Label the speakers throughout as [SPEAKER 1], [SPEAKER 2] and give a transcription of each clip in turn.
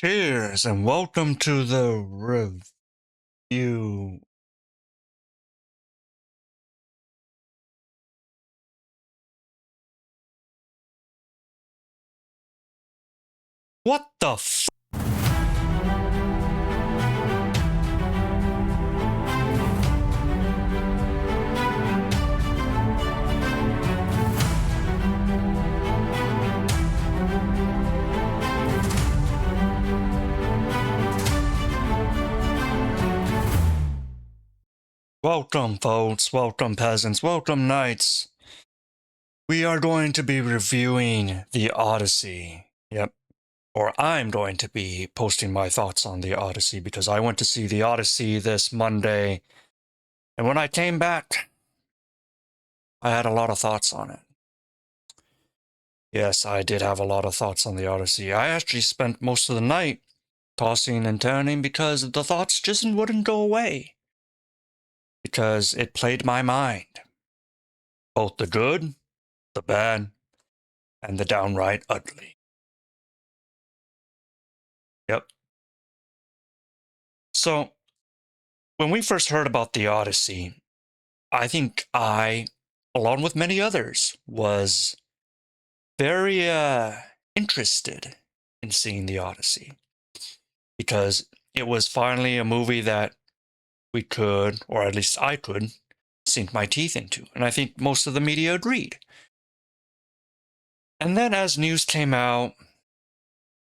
[SPEAKER 1] Cheers and welcome to the review. What the f? Welcome, folks. Welcome, peasants. Welcome, knights. We are going to be reviewing the Odyssey. Yep. Or I'm going to be posting my thoughts on the Odyssey because I went to see the Odyssey this Monday. And when I came back, I had a lot of thoughts on it. Yes, I did have a lot of thoughts on the Odyssey. I actually spent most of the night tossing and turning because the thoughts just wouldn't go away. Because it played my mind. Both the good, the bad, and the downright ugly. Yep. So, when we first heard about the Odyssey, I think I, along with many others, was very interested in seeing the Odyssey. Because it was finally a movie that we could, or at least I could, sink my teeth into. And I think most of the media agreed. And then as news came out,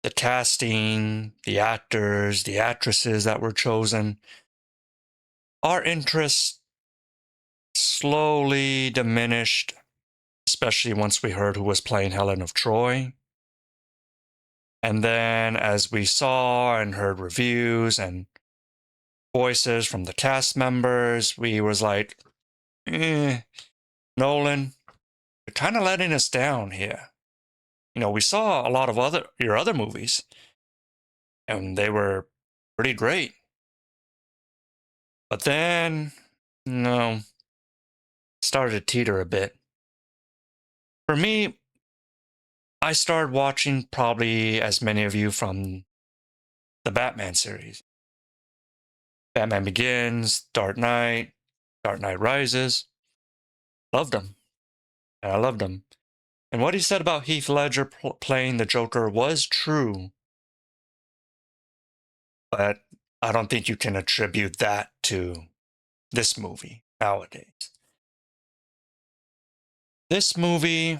[SPEAKER 1] the casting, the actors, the actresses that were chosen, our interest slowly diminished, especially once we heard who was playing Helen of Troy. And then as we saw and heard reviews and voices from the cast members, we was like, Nolan, you're kind of letting us down here. You know, we saw a lot of your other movies, and they were pretty great. But then, no, started to teeter a bit. For me, I started watching probably as many of you from the Batman series. Batman Begins, Dark Knight Rises. Loved them. And I loved them. And what he said about Heath Ledger playing the Joker was true. But I don't think you can attribute that to this movie nowadays. This movie,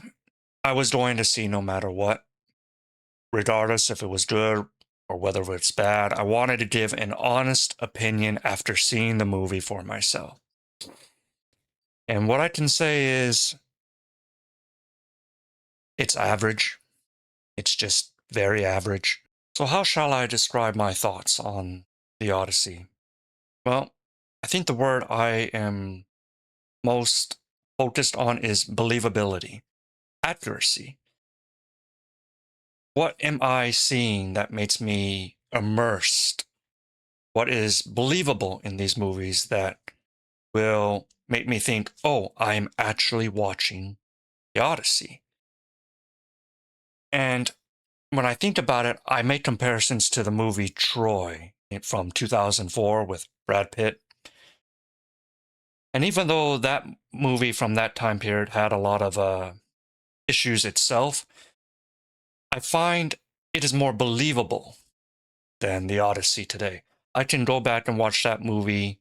[SPEAKER 1] I was going to see no matter what. Regardless if it was good or whether it's bad, I wanted to give an honest opinion after seeing the movie for myself. And what I can say is, it's average. It's just very average. So how shall I describe my thoughts on the Odyssey? Well, I think the word I am most focused on is believability, accuracy. What am I seeing that makes me immersed? What is believable in these movies that will make me think, oh, I'm actually watching the Odyssey? And when I think about it, I make comparisons to the movie Troy from 2004 with Brad Pitt. And even though that movie from that time period had a lot of issues itself, I find it is more believable than the Odyssey today. I can go back and watch that movie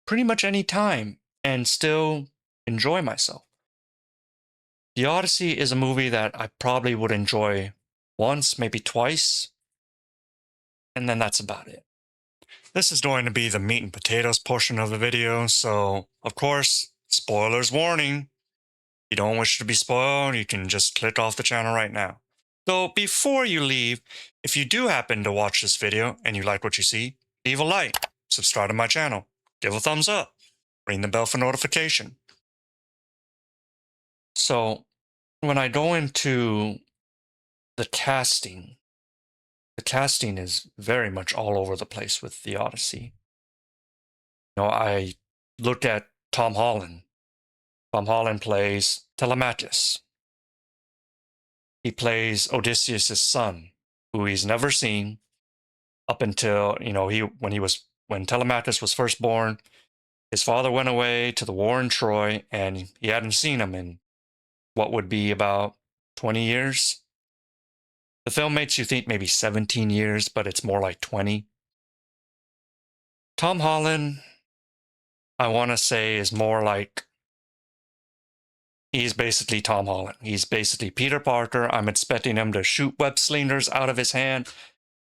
[SPEAKER 1] pretty much any time and still enjoy myself. The Odyssey is a movie that I probably would enjoy once, maybe twice, and then that's about it. This is going to be the meat and potatoes portion of the video, so, of course, spoilers warning. If you don't wish to be spoiled, you can just click off the channel right now. So, before you leave, if you do happen to watch this video and you like what you see, leave a like, subscribe to my channel, give a thumbs up, ring the bell for notification. So, when I go into the casting is very much all over the place with the Odyssey. You know, I looked at Tom Holland. Tom Holland plays Telemachus. He plays Odysseus' son, who he's never seen, up until, when Telemachus was first born, his father went away to the war in Troy, and he hadn't seen him in what would be about 20 years. The film makes you think maybe 17 years, but it's more like 20. Tom Holland, I want to say, is more like, he's basically Tom Holland. He's basically Peter Parker. I'm expecting him to shoot web slingers out of his hand.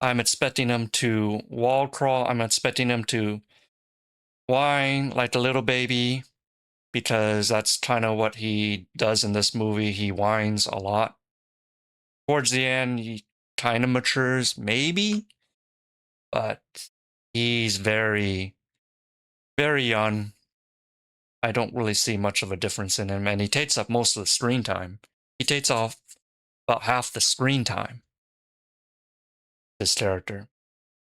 [SPEAKER 1] I'm expecting him to wall crawl. I'm expecting him to whine like a little baby, because that's kind of what he does in this movie. He whines a lot. Towards the end, he kind of matures, maybe, but he's very, very young. I don't really see much of a difference in him, and he takes up most of the screen time. He takes off about half the screen time, this character.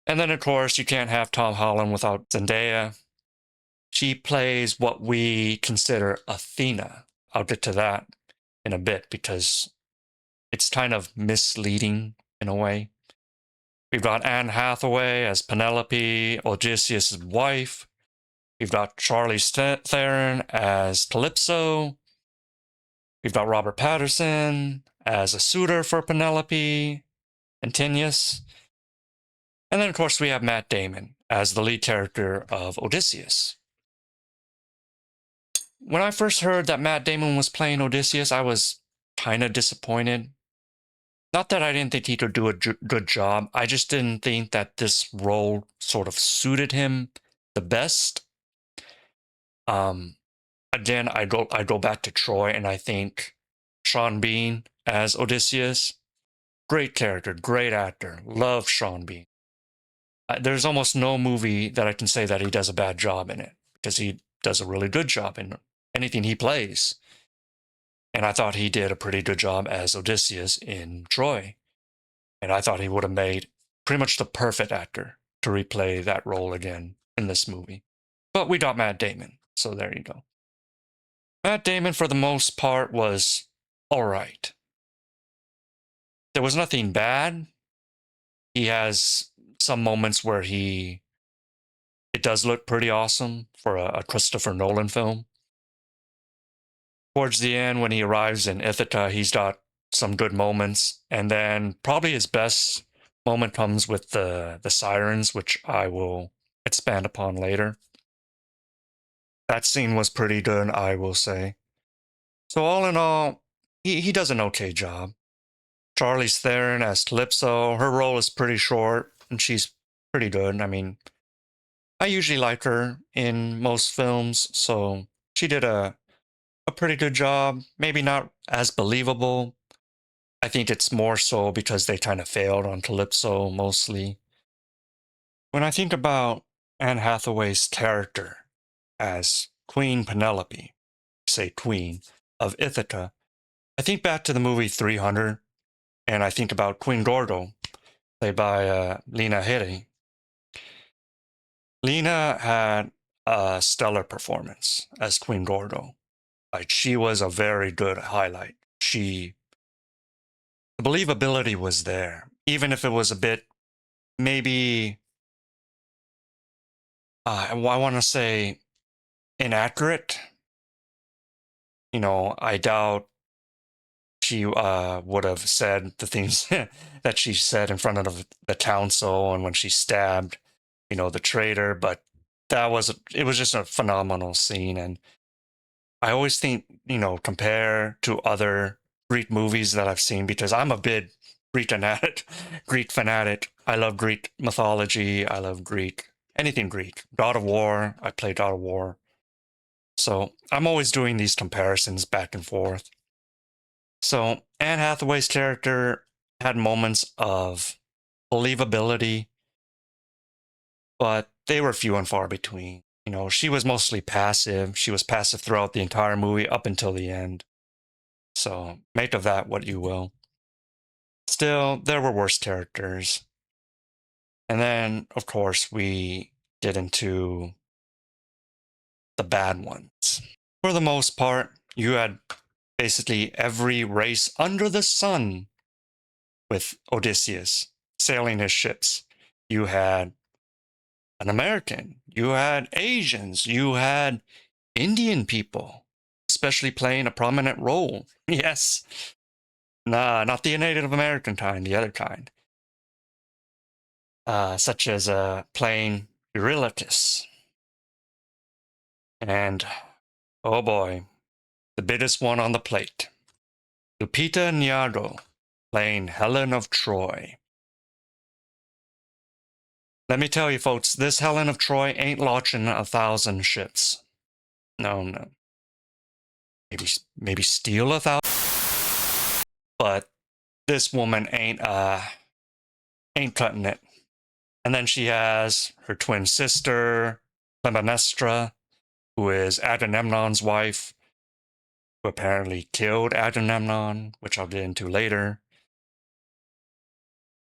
[SPEAKER 1] And then, of course, you can't have Tom Holland without Zendaya. She plays what we consider Athena. I'll get to that in a bit, because it's kind of misleading in a way. We've got Anne Hathaway as Penelope, Odysseus' wife. We've got Charlize Theron as Calypso. We've got Robert Pattinson as a suitor for Penelope, Antinous. And then, of course, we have Matt Damon as the lead character of Odysseus. When I first heard that Matt Damon was playing Odysseus, I was kind of disappointed. Not that I didn't think he could do a good job. I just didn't think that this role sort of suited him the best. Again, I go back to Troy, and I think Sean Bean as Odysseus, great character, great actor. Love Sean Bean. There's almost no movie that I can say that he does a bad job in it, because he does a really good job in anything he plays. And I thought he did a pretty good job as Odysseus in Troy. And I thought he would have made pretty much the perfect actor to replay that role again in this movie. But we got Matt Damon, so there you go. Matt Damon, for the most part, was all right. There was nothing bad. He has some moments where it does look pretty awesome for a Christopher Nolan film. Towards the end, when he arrives in Ithaca, he's got some good moments. And then probably his best moment comes with the sirens, which I will expand upon later. That scene was pretty good, I will say. So all in all, he does an okay job. Charlize Theron as Calypso, her role is pretty short, and she's pretty good. I mean, I usually like her in most films, so she did a pretty good job. Maybe not as believable. I think it's more so because they kind of failed on Calypso mostly. When I think about Anne Hathaway's character as Queen Penelope, say Queen, of Ithaca, I think back to the movie 300, and I think about Queen Gordo, played by Lena Headey. Lena had a stellar performance as Queen Gordo. Like, she was a very good highlight. The believability was there, even if it was a bit, maybe, I want to say, inaccurate. I doubt she would have said the things that she said in front of the council and when she stabbed, the traitor. But it was just a phenomenal scene. And I always think, compare to other Greek movies that I've seen, because I'm a big Greek fanatic. I love Greek mythology. I love anything Greek. God of War. I play God of War. So I'm always doing these comparisons back and forth. So Anne Hathaway's character had moments of believability, but they were few and far between. She was mostly passive. She was passive throughout the entire movie up until the end. So make of that what you will. Still, there were worse characters. And then, of course, we get into the bad ones. For the most part, you had basically every race under the sun with Odysseus sailing his ships. You had an American, you had Asians, you had Indian people, especially playing a prominent role. Yes. Nah, not the Native American kind, the other kind. Such as playing Eurylochus. And, oh boy, the biggest one on the plate. Lupita Nyong'o playing Helen of Troy. Let me tell you, folks, this Helen of Troy ain't launching 1,000 ships. No, no. Maybe steal 1,000, but this woman ain't cutting it. And then she has her twin sister, Clytemnestra, who is Agamemnon's wife, who apparently killed Agamemnon, which I'll get into later.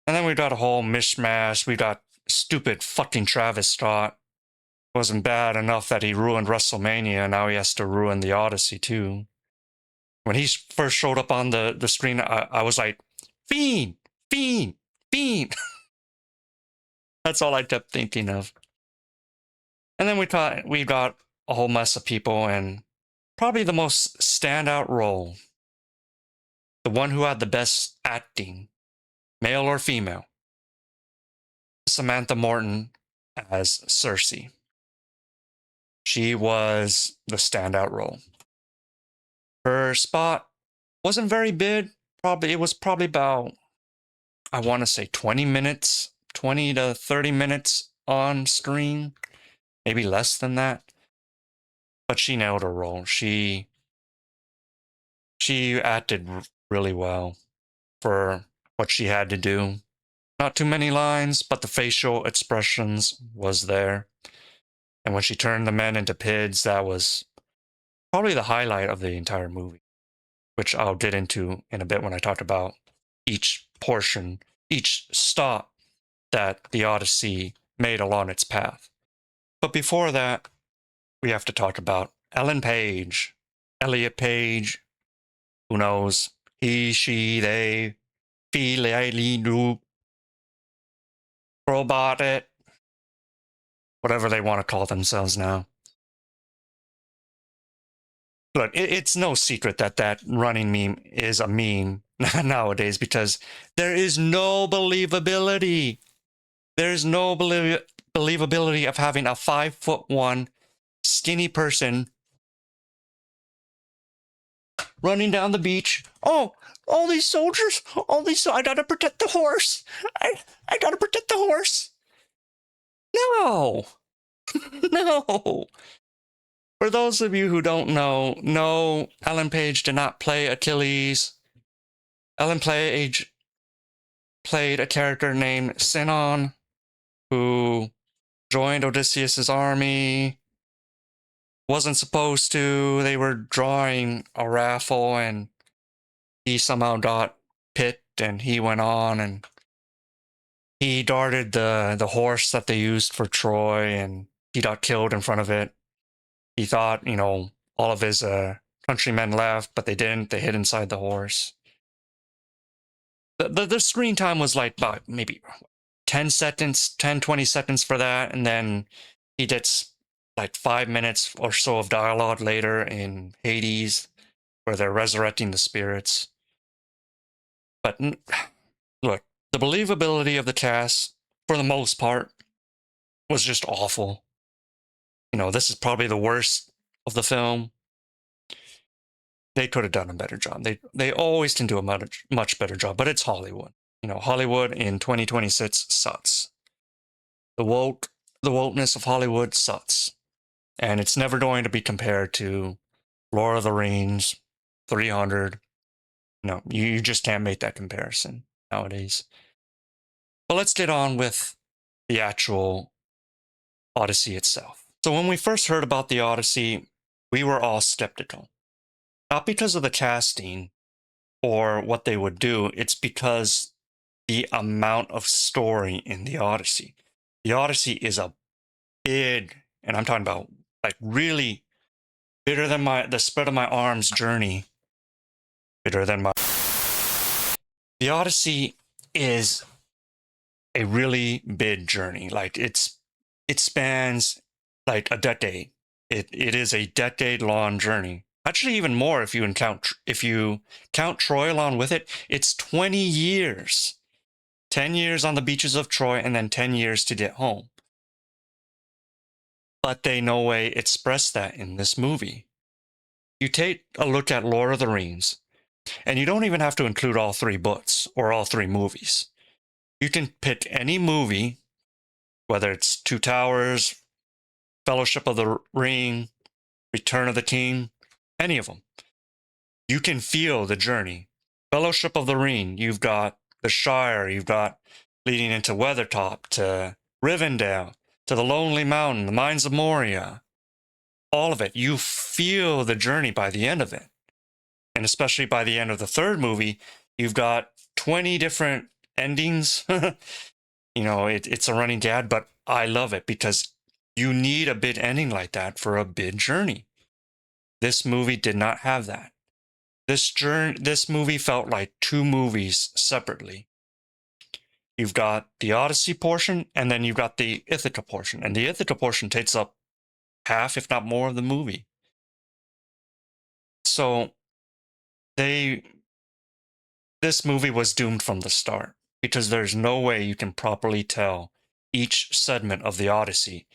[SPEAKER 1] And then we got a whole mishmash. We got stupid fucking Travis Scott. Wasn't bad enough that he ruined WrestleMania, now he has to ruin the Odyssey too. When he first showed up on the screen, I was like, Fiend! Fiend! Fiend! That's all I kept thinking of. And then we got a whole mess of people, and probably the most standout role, the one who had the best acting, male or female, Samantha Morton as Cersei. She was the standout role. Her spot wasn't very big. It was probably about, I want to say 20 to 30 minutes on screen, maybe less than that. But she nailed her role. She acted really well for what she had to do. Not too many lines, but the facial expressions was there. And when she turned the men into pigs, that was probably the highlight of the entire movie, which I'll get into in a bit when I talk about each portion, each stop that the Odyssey made along its path. But before that, we have to talk about Ellen Page, Elliot Page, who knows, he, she, they, do, robot it, whatever they want to call themselves now. Look, it's no secret that running meme is a meme nowadays because there is no believability. There's no believability of having a 5'1" skinny person running down the beach. Oh, all these soldiers, I gotta protect the horse. I gotta protect the horse. No. No. For those of you who don't know, no, Ellen Page did not play Achilles. Ellen Page played a character named Sinon, who joined Odysseus's army. Wasn't supposed to. They were drawing a raffle, and he somehow got picked, and he went on, and he darted the horse that they used for Troy, and he got killed in front of it. He thought, all of his countrymen left, but they didn't. They hid inside the horse. The screen time was like about maybe 10 seconds, 10, 20 seconds for that. And then he gets like 5 minutes or so of dialogue later in Hades, where they're resurrecting the spirits. But look, the believability of the cast, for the most part, was just awful. This is probably the worst of the film. They could have done a better job. They always can do a much better job, but it's Hollywood. Hollywood in 2026 sucks. The wokeness of Hollywood sucks. And it's never going to be compared to Lord of the Rings, 300. No, you just can't make that comparison nowadays. But let's get on with the actual Odyssey itself. So when we first heard about the Odyssey, we were all skeptical. Not because of the casting or what they would do, it's because the amount of story in the Odyssey. The Odyssey is a big, and I'm talking about like really bigger than the spread of my arms journey. Bigger than my. The Odyssey is a really big journey. Like it spans like a decade. It is a decade-long journey. Actually, even more if you count Troy along with it. It's 20 years. 10 years on the beaches of Troy, and then 10 years to get home. But they no way express that in this movie. You take a look at Lord of the Rings, and you don't even have to include all three books or all three movies. You can pick any movie, whether it's Two Towers, Fellowship of the Ring, Return of the King, any of them. You can feel the journey. Fellowship of the Ring, you've got the Shire, you've got leading into Weathertop, to Rivendell, to the Lonely Mountain, the Mines of Moria. All of it. You feel the journey by the end of it. And especially by the end of the third movie, you've got 20 different endings. It's a running gag, but I love it because you need a big ending like that for a big journey. This movie did not have that. This movie felt like two movies separately. You've got the Odyssey portion, and then you've got the Ithaca portion. And the Ithaca portion takes up half, if not more, of the movie. So this movie was doomed from the start because there's no way you can properly tell each segment of the Odyssey,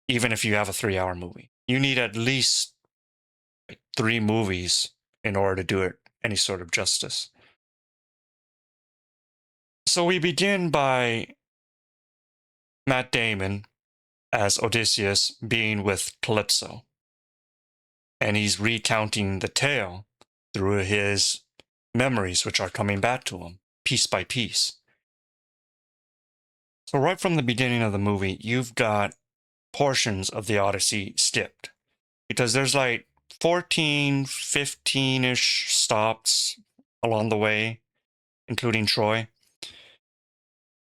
[SPEAKER 1] even if you have a 3-hour movie. You need at least 3 movies in order to do it any sort of justice. So we begin by Matt Damon as Odysseus being with Calypso. And he's recounting the tale through his memories, which are coming back to him piece by piece. So right from the beginning of the movie, you've got portions of the Odyssey skipped because there's like 14, 15-ish stops along the way, including Troy.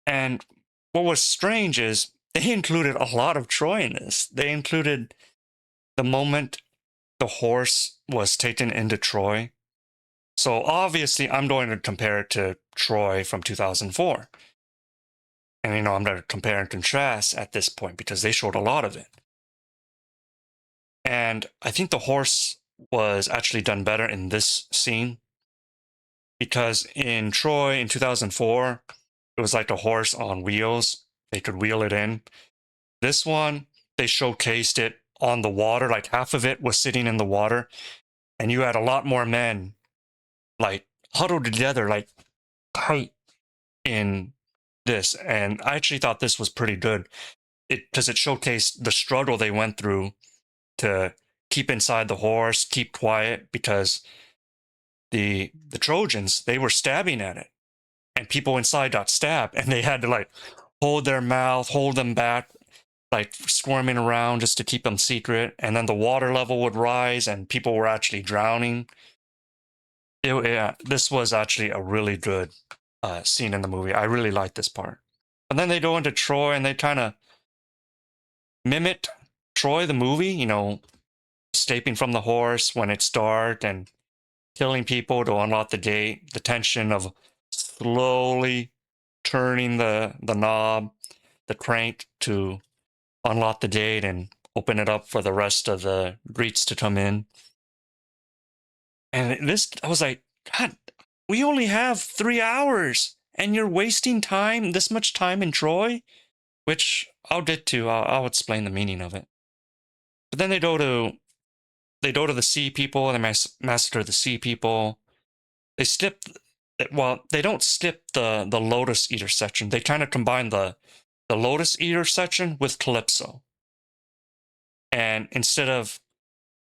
[SPEAKER 1] And what was strange is they included a lot of Troy in this. They included the moment the horse was taken into Troy. So obviously, I'm going to compare it to Troy from 2004. And, I'm going to compare and contrast at this point because they showed a lot of it. And I think the horse was actually done better in this scene because in Troy in 2004, it was like a horse on wheels. They could wheel it in. This one, they showcased it on the water. Like half of it was sitting in the water. And you had a lot more men like huddled together, like tight in this. And I actually thought this was pretty good because it showcased the struggle they went through to keep inside the horse, keep quiet, because the Trojans, they were stabbing at it and people inside got stabbed and they had to like hold their mouth, hold them back, like squirming around just to keep them secret. And then the water level would rise and people were actually drowning. This was actually a really good scene in the movie. I really liked this part. And then they go into Troy and they kind of mimic Troy the movie, escaping from the horse when it's dark and killing people to unlock the gate. The tension of slowly turning the knob, the crank to unlock the gate and open it up for the rest of the Greeks to come in. And I was like, God, we only have 3 hours and you're wasting time, this much time in Troy, which I'll get to. I'll explain the meaning of it. But then they go to the sea people and they massacre the sea people. They they don't skip the Lotus Eater section. They kind of combine the Lotus Eater section with Calypso. And instead of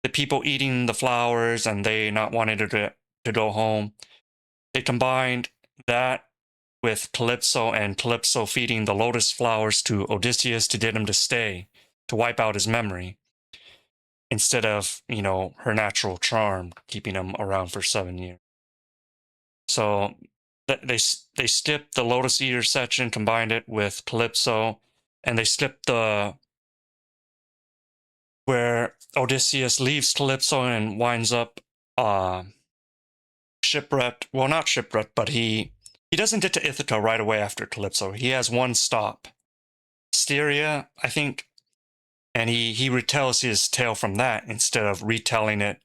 [SPEAKER 1] the people eating the flowers and they not wanting to go home, they combined that with Calypso and Calypso feeding the lotus flowers to Odysseus to get him to stay, to wipe out his memory, instead of, her natural charm keeping him around for 7 years. So they skipped the Lotus Eater section, combined it with Calypso, and they skipped where Odysseus leaves Calypso and winds up shipwrecked. Well, not shipwrecked, but he He doesn't get to Ithaca right away after Calypso. He has one stop, Styria, I think, and he retells his tale from that instead of retelling it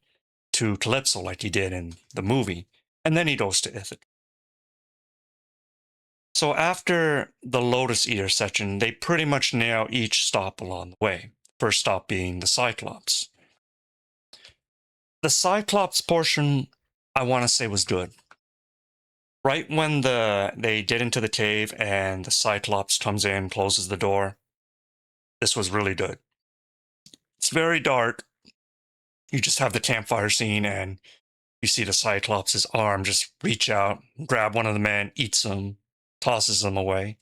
[SPEAKER 1] to Calypso like he did in the movie, and then he goes to Ithaca. So after the Lotus Eater section, they pretty much nail each stop along the way. First stop being the Cyclops. The Cyclops portion, I want to say, was good. Right when they get into the cave and the Cyclops comes in, closes the door, this was really good. It's very dark. You just have the campfire scene and you see the Cyclops' arm just reach out, grab one of the men, eats him, tosses him away.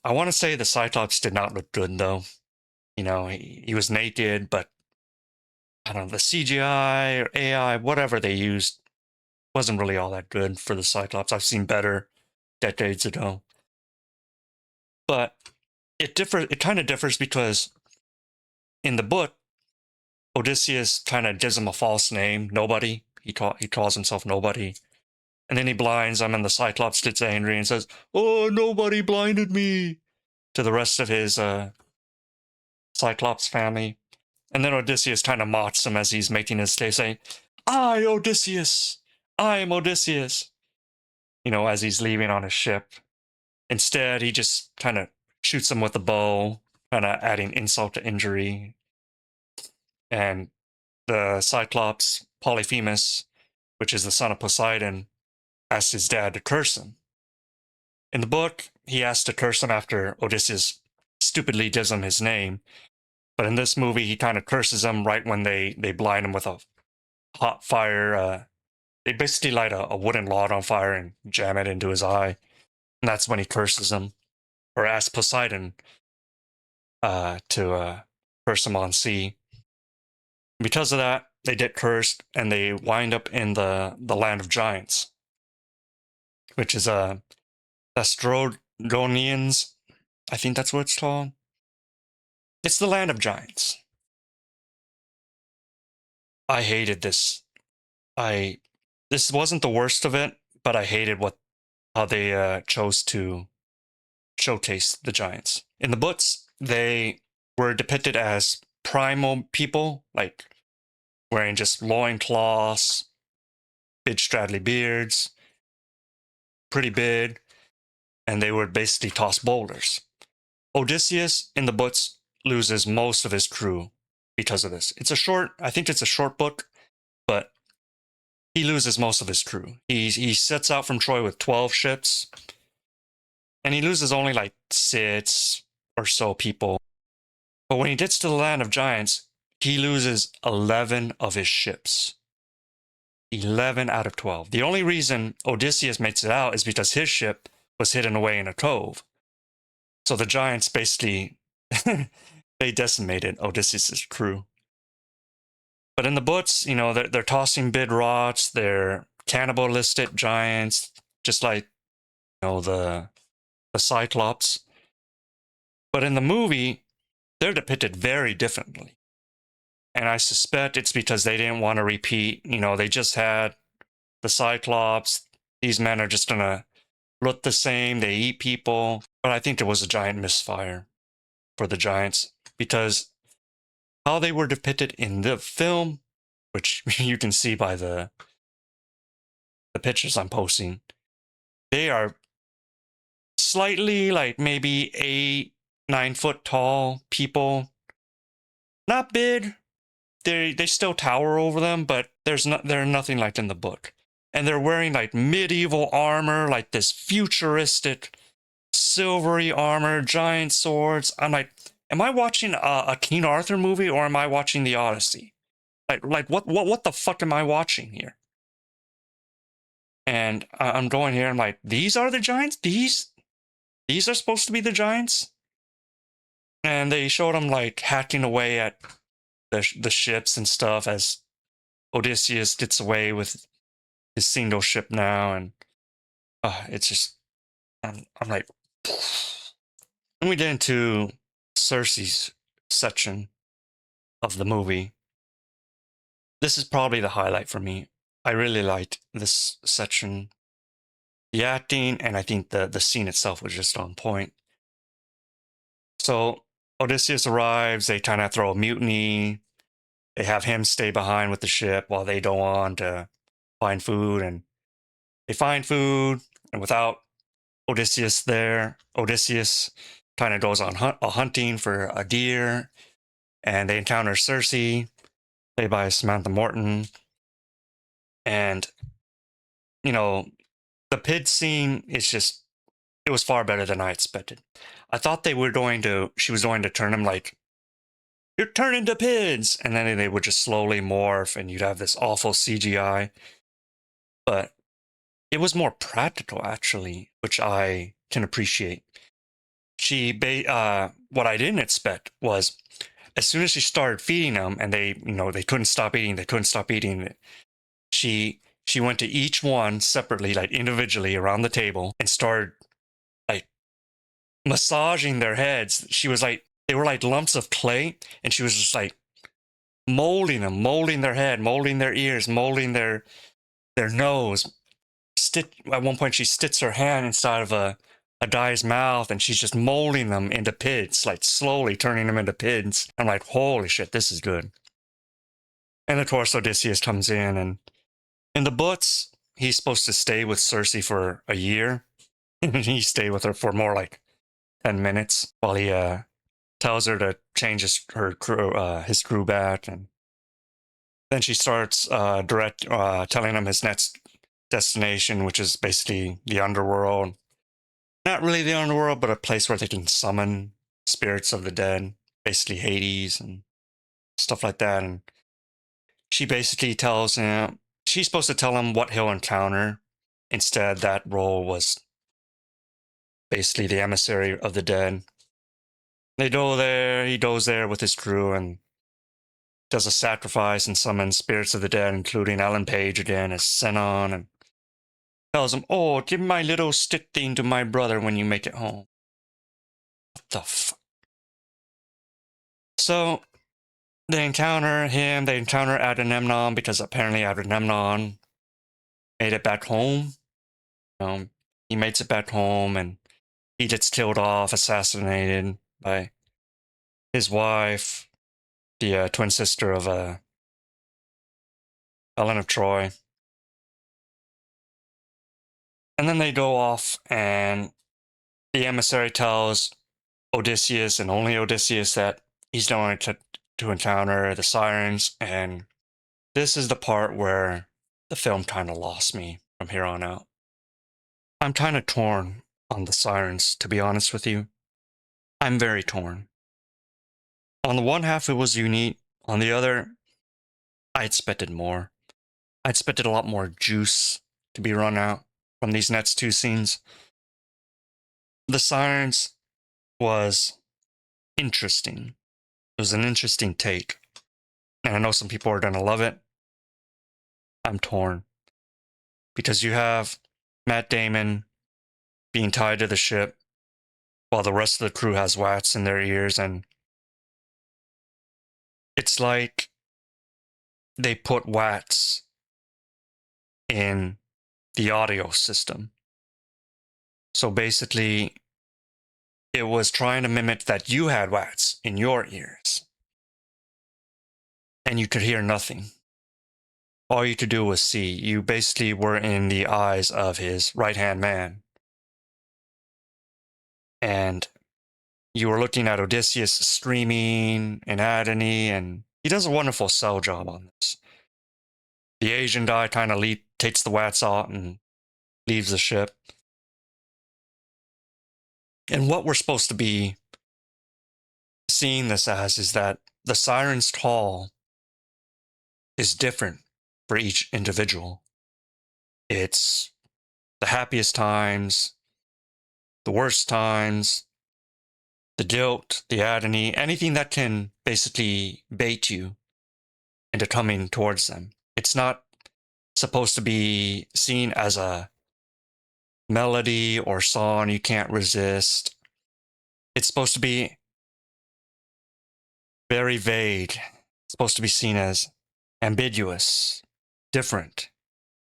[SPEAKER 1] I want to say the Cyclops did not look good, though. You know, he was naked, but I don't know, the CGI or AI, whatever they used, wasn't really all that good for the Cyclops. I've seen better decades ago. But it kind of differs because in the book, Odysseus kind of gives him a false name, Nobody. He calls himself Nobody. And then he blinds him, and the Cyclops gets angry and says, "Oh, nobody blinded me," to the rest of his Cyclops family. And then Odysseus kind of mocks him as he's making his stay, saying, "I, Odysseus, I am Odysseus," you know, as he's leaving on his ship. Instead, he just kind of shoots him with a bow, kind of adding insult to injury. And the Cyclops, Polyphemus, which is the son of Poseidon, asks his dad to curse him. In the book, he asks to curse him after Odysseus stupidly gives him his name. But in this movie, he kind of curses him right when they blind him with a hot fire. They basically light a wooden log on fire and jam it into his eye. And that's when he curses him, or asks Poseidon to curse him on sea. Because of that, they get cursed, and they wind up in the land of giants, which is Astrodonians. I think that's what it's called. It's the land of giants. I hated this. This wasn't the worst of it, but I hated how they chose to showcase the giants. In the books, they were depicted as primal people, like wearing just loincloths, big straggly beards, pretty big, and they would basically toss boulders. Odysseus in the books loses most of his crew because of this. I think it's a short book, but he loses most of his crew. He sets out from Troy with 12 ships, and he loses only like 6 or so people. But when he gets to the land of giants, he loses 11 of his ships. 11 out of 12. The only reason Odysseus makes it out is because his ship was hidden away in a cove. So the giants basically, they decimated Odysseus' crew. But in the books, you know, they're tossing big rocks, they're cannibalistic giants, just like, you know, the Cyclops. But in the movie, they're depicted very differently. And I suspect it's because they didn't want to repeat, you know, they just had the Cyclops. These men are just going to look the same, they eat people. But I think there was a giant misfire for the giants because how they were depicted in the film, which you can see by the pictures I'm posting, they are slightly like maybe 8-9 foot tall people. Not big. They still tower over them, but they're nothing like in the book. And they're wearing like medieval armor, like this futuristic silvery armor, giant swords. I'm like, am I watching a King Arthur movie or am I watching the Odyssey? Like what the fuck am I watching here? And I'm going here. I'm like, these are the giants. These are supposed to be the giants. And they showed them like hacking away at the ships and stuff as Odysseus gets away with his single ship now, and it's just I'm like, when we get into Cersei's section of the movie, this is probably the highlight for me. I really liked this section. the acting, and I think the scene itself was just on point. So Odysseus arrives, they kind of throw a mutiny. They have him stay behind with the ship while they go on to find food, and they find food, and without Odysseus there, Odysseus kind of goes on a hunting for a deer, and they encounter Circe, played by Samantha Morton. And, you know, the pid scene is just, it was far better than I expected. I thought she was going to turn them like, you're turning to pids, and then they would just slowly morph, and you'd have this awful CGI. But it was more practical, actually, which I can appreciate. What I didn't expect was, as soon as she started feeding them, and they couldn't stop eating. She went to each one separately, like individually around the table, and started like massaging their heads. She was like, they were like lumps of clay, and she was just like molding them, molding their head, molding their ears, molding their nose. At one point, she sticks her hand inside of a guy's mouth, and she's just molding them into pids, like slowly turning them into pids. I'm like, holy shit, this is good. And of course, Odysseus comes in, and in the books, he's supposed to stay with Circe for a year. And he stayed with her for more like 10 minutes while he tells her to change his crew back. And then she starts telling him his next destination, which is basically the underworld. Not really the underworld, but a place where they can summon spirits of the dead, basically Hades and stuff like that. And she basically tells him, she's supposed to tell him what he'll encounter. Instead, that role was basically the emissary of the dead. He goes there with his crew and does a sacrifice and summons spirits of the dead, including Ellen Page again as Senon, and tells him, oh, give my little stick thing to my brother when you make it home. What the fuck? So, they encounter Agamemnon, because apparently Agamemnon made it back home. He makes it back home, and he gets killed off, assassinated by his wife, the twin sister of Helen of Troy. And then they go off, and the emissary tells Odysseus, and only Odysseus, that he's going to encounter the sirens. And this is the part where the film kind of lost me from here on out. I'm kind of torn on the sirens, to be honest with you. I'm very torn. On the one half, it was unique. On the other, I expected more. I expected a lot more juice to be run out from these next two scenes. The sirens was interesting. It was an interesting take. And I know some people are going to love it. I'm torn. Because you have Matt Damon being tied to the ship while the rest of the crew has wax in their ears, and it's like they put wax in the audio system. So basically, it was trying to mimic that you had wax in your ears, and you could hear nothing. All you could do was see. You basically were in the eyes of his right-hand man. And you were looking at Odysseus screaming in agony, and he does a wonderful sell job on this. The Asian guy kind of takes the wax out and leaves the ship. And what we're supposed to be seeing this as is that the siren's call is different for each individual. It's the happiest times, the worst times, the guilt, the agony, anything that can basically bait you into coming towards them. It's not supposed to be seen as a melody or song you can't resist. It's supposed to be very vague. It's supposed to be seen as ambiguous, different.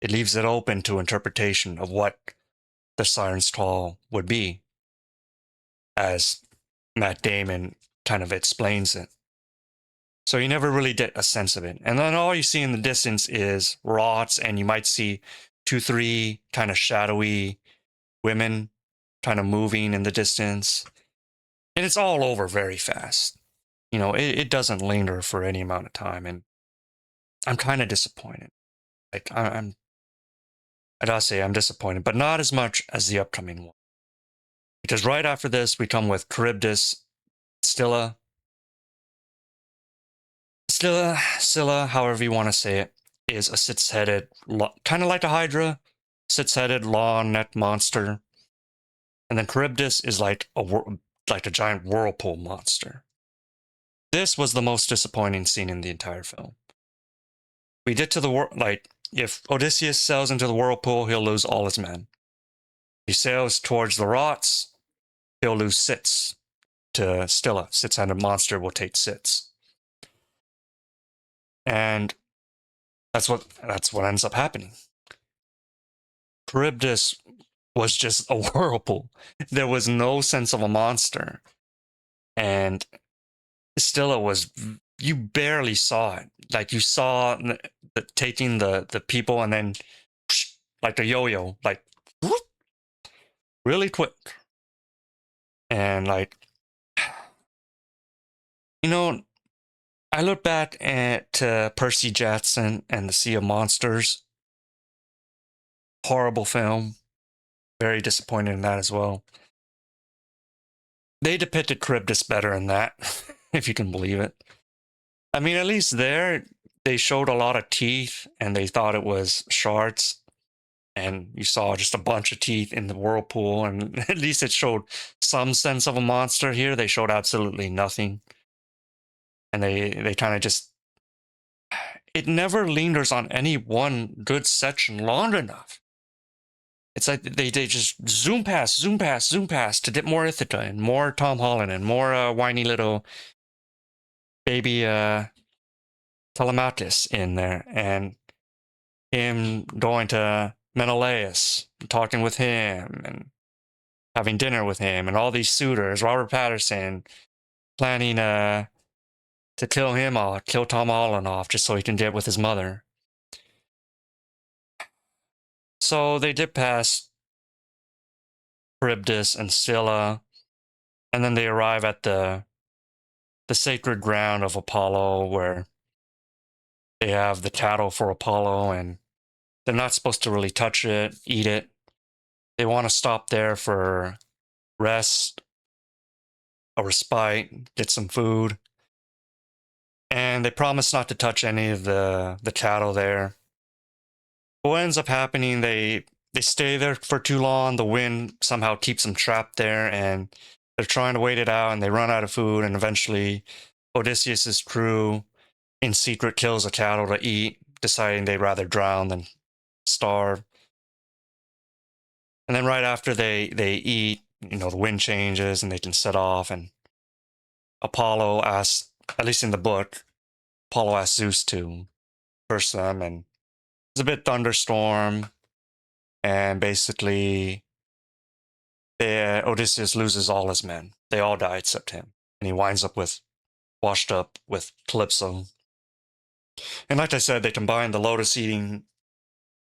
[SPEAKER 1] It leaves it open to interpretation of what the Siren's Call would be, as Matt Damon kind of explains it. So you never really get a sense of it. And then all you see in the distance is rots, and you might see 2, 3 kind of shadowy women kind of moving in the distance. And it's all over very fast. It doesn't linger for any amount of time. And I'm kind of disappointed. Like, I gotta say, I'm disappointed, but not as much as the upcoming one. Because right after this, we come with Charybdis, Scylla, however you want to say it, is a six-headed, kind of like a Hydra, six-headed, long-necked monster. And then Charybdis is like a giant whirlpool monster. This was the most disappointing scene in the entire film. We get to the if Odysseus sails into the whirlpool, he'll lose all his men. He sails towards the rots, he'll lose Sits to Scylla. Six-headed monster will take Sits. And that's what ends up happening. Charybdis was just a whirlpool. There was no sense of a monster. And Scylla was, you barely saw it. Like, you saw taking the people and then like a yo-yo, like whoop, really quick. And like, I look back at Percy Jackson and the Sea of Monsters. Horrible film. Very disappointed in that as well. They depicted Charybdis better in that, if you can believe it. I mean, at least there, they showed a lot of teeth, and they thought it was sharks. And you saw just a bunch of teeth in the whirlpool, and at least it showed some sense of a monster. Here, they showed absolutely nothing. And they kind of just... It never lingers on any one good section long enough. It's like they just zoom past to get more Ithaca and more Tom Holland and more whiny little baby Telemachus in there, and him going to Menelaus, talking with him and having dinner with him, and all these suitors, Robert Pattinson planning to kill him off, kill Tom Holland off, just so he can get with his mother. So they did pass Charybdis and Scylla, and then they arrive at the sacred ground of Apollo, where they have the cattle for Apollo, and they're not supposed to really touch it, eat it. They want to stop there for rest, a respite, get some food. And they promise not to touch any of the cattle there. But what ends up happening, they stay there for too long. The wind somehow keeps them trapped there, and they're trying to wait it out, and they run out of food, and eventually Odysseus's crew in secret kills a cattle to eat, deciding they'd rather drown than starve. And then right after they eat, the wind changes and they can set off, and Apollo asks, at least in the book, Apollo asks Zeus to curse them, and it's a bit thunderstorm, and basically Odysseus loses all his men. They all die except him, and he winds up washed up with Calypso. And like I said, they combine the lotus eating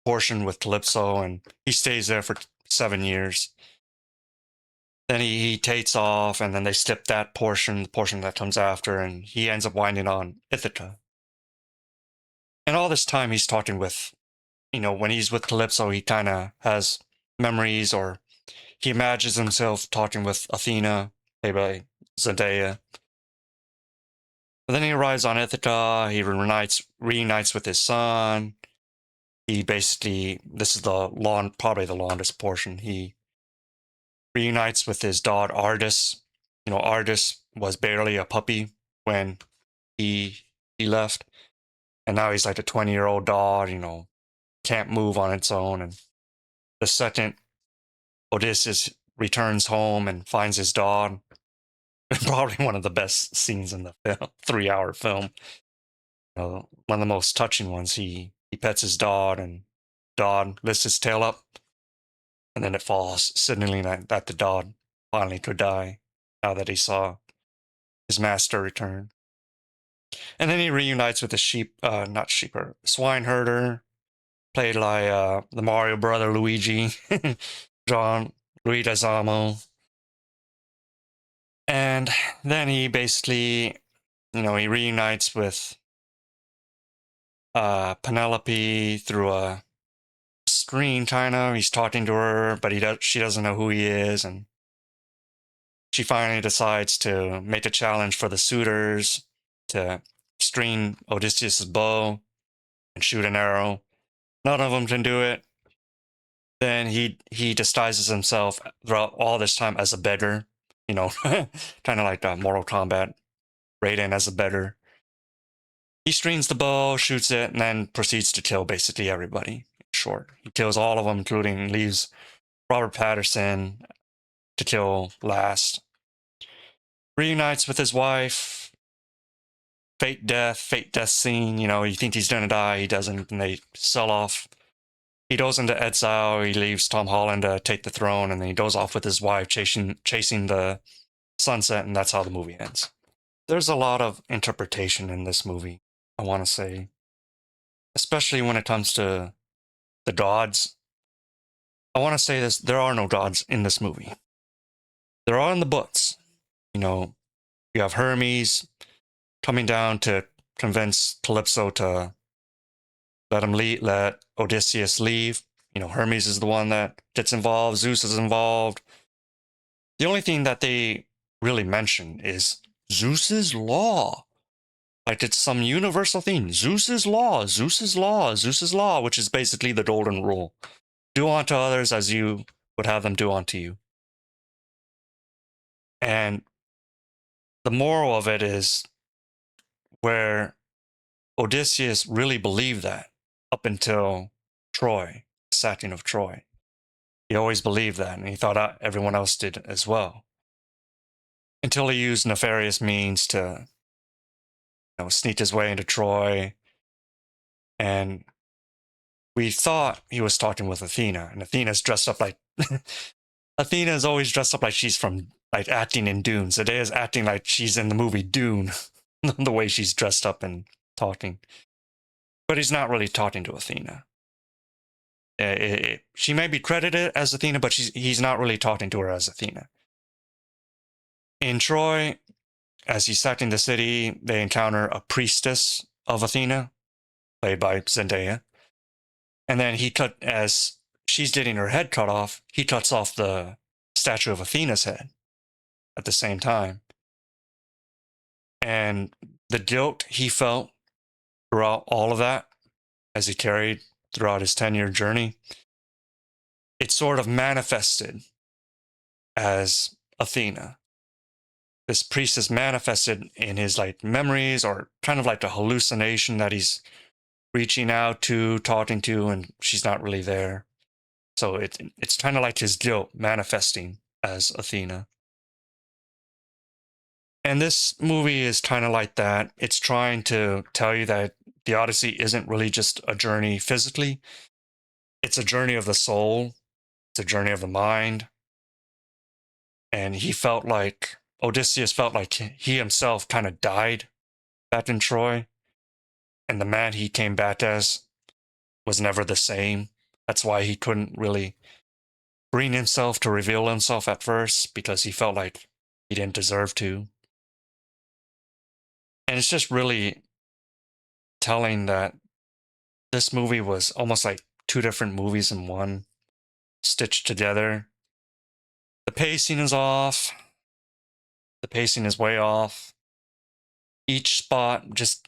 [SPEAKER 1] portion with Calypso, and he stays there for 7 years. Then he takes off, and then they skip that portion, the portion that comes after, and he ends up winding on Ithaca. And all this time he's talking with, when he's with Calypso, he kind of has memories, or he imagines himself talking with Athena, played by Zendaya. But then he arrives on Ithaca, he reunites with his son. He basically, this is probably the longest portion, he reunites with his dog Ardis. Ardis was barely a puppy when he left, and now he's like a 20-year-old dog, can't move on its own. And the second Odysseus returns home and finds his dog, probably one of the best scenes in the film, 3-hour film. One of the most touching ones. He pets his dog, and dog lifts his tail up, And then it falls, signaling that the dog finally could die now that he saw his master return. And then he reunites with the not sheeper, swine herder, played by the Mario brother Luigi, John Leguizamo. And then he basically, he reunites with Penelope through a screen, kind of. He's talking to her, but she doesn't know who he is, and she finally decides to make a challenge for the suitors to string Odysseus' bow and shoot an arrow. None of them can do it. Then he disguises himself throughout all this time as a beggar, kind of like Mortal Kombat, Raiden as a beggar. He strings the bow, shoots it, and then proceeds to kill basically everybody. In short, he kills all of them, including leaves Robert Pattinson to kill last. Reunites with his wife. Fate death scene. You think he's gonna die, he doesn't, and they sell off. He goes into exile. He leaves Tom Holland to take the throne, and then he goes off with his wife chasing the sunset, and that's how the movie ends. There's a lot of interpretation in this movie, I want to say, especially when it comes to the gods. I want to say this: there are no gods in this movie. There are in the books. You have Hermes coming down to convince Calypso to let Odysseus leave. Hermes is the one that gets involved. Zeus is involved. The only thing that they really mention is Zeus's law. Like it's some universal thing. Zeus's law, Zeus's law, Zeus's law, which is basically the golden rule. Do unto others as you would have them do unto you. And the moral of it is where Odysseus really believed that up until Troy, the sacking of Troy. He always believed that, and he thought everyone else did as well. Until he used nefarious means to, sneak his way into Troy. And we thought he was talking with Athena, and Athena's dressed up like Athena is always dressed up like she's from acting in Dune. Zedaya's acting like she's in the movie Dune, the way she's dressed up and talking. But he's not really talking to Athena. She may be credited as Athena, but he's not really talking to her as Athena. In Troy, as he's sacking the city, they encounter a priestess of Athena, played by Zendaya. And then as she's getting her head cut off, he cuts off the statue of Athena's head at the same time. And the guilt he felt throughout all of that, as he carried throughout his 10-year journey, it sort of manifested as Athena. This priestess manifested in his memories, or kind of like a hallucination that he's reaching out to, talking to, and she's not really there. So it's kind of like his guilt manifesting as Athena. And this movie is kind of like that. It's trying to tell you that the Odyssey isn't really just a journey physically. It's a journey of the soul. It's a journey of the mind. And Odysseus felt like he himself kind of died back in Troy. And the man he came back as was never the same. That's why he couldn't really bring himself to reveal himself at first, because he felt like he didn't deserve to. And it's just really telling that this movie was almost like two different movies in one, stitched together. The pacing is off. The pacing is way off. Each spot just,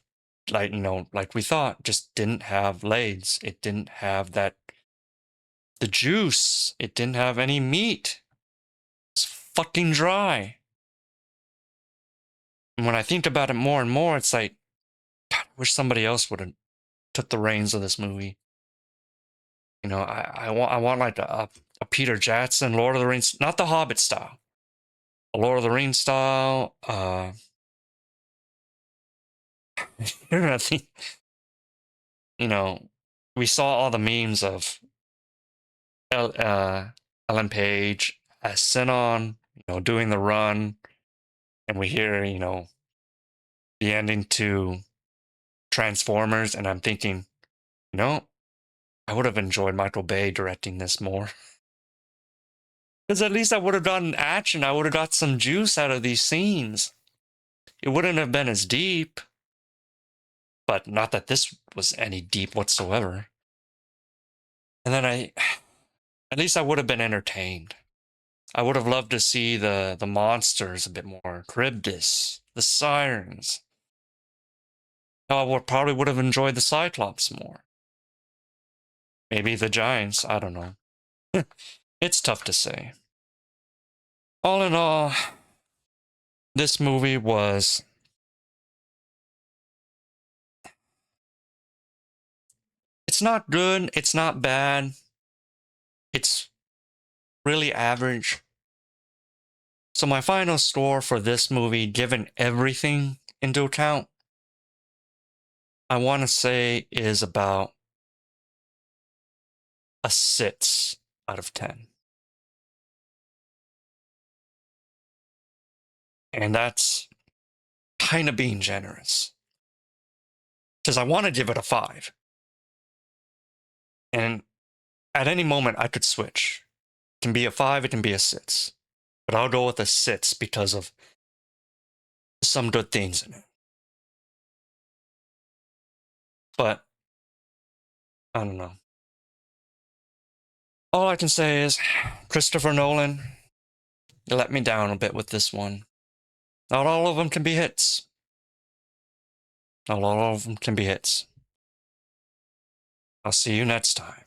[SPEAKER 1] like we thought, just didn't have legs. It didn't have the juice. It didn't have any meat. It's fucking dry. And when I think about it more and more, it's like, God, I wish somebody else would have took the reins of this movie. I want like a Peter Jackson, Lord of the Rings, not the Hobbit style, a Lord of the Rings style. I think, we saw all the memes of Ellen Page as Sinon, doing the run, and we hear, the ending to Transformers, and I'm thinking, you know, I would have enjoyed Michael Bay directing this more. Because at least I would have gotten action. I would have got some juice out of these scenes. It wouldn't have been as deep. But not that this was any deep whatsoever. And then at least I would have been entertained. I would have loved to see the monsters a bit more. Charybdis, the sirens. Probably would have enjoyed the Cyclops more. Maybe the Giants, I don't know. It's tough to say. All in all, this movie was... It's not good, it's not bad. It's really average. So my final score for this movie, given everything into account, I want to say is about a 6 out of 10. And that's kind of being generous. Because I want to give it a 5. And at any moment, I could switch. It can be a 5, it can be a 6. But I'll go with a 6 because of some good things in it. But, I don't know. All I can say is, Christopher Nolan, you let me down a bit with this one. Not all of them can be hits. Not all of them can be hits. I'll see you next time.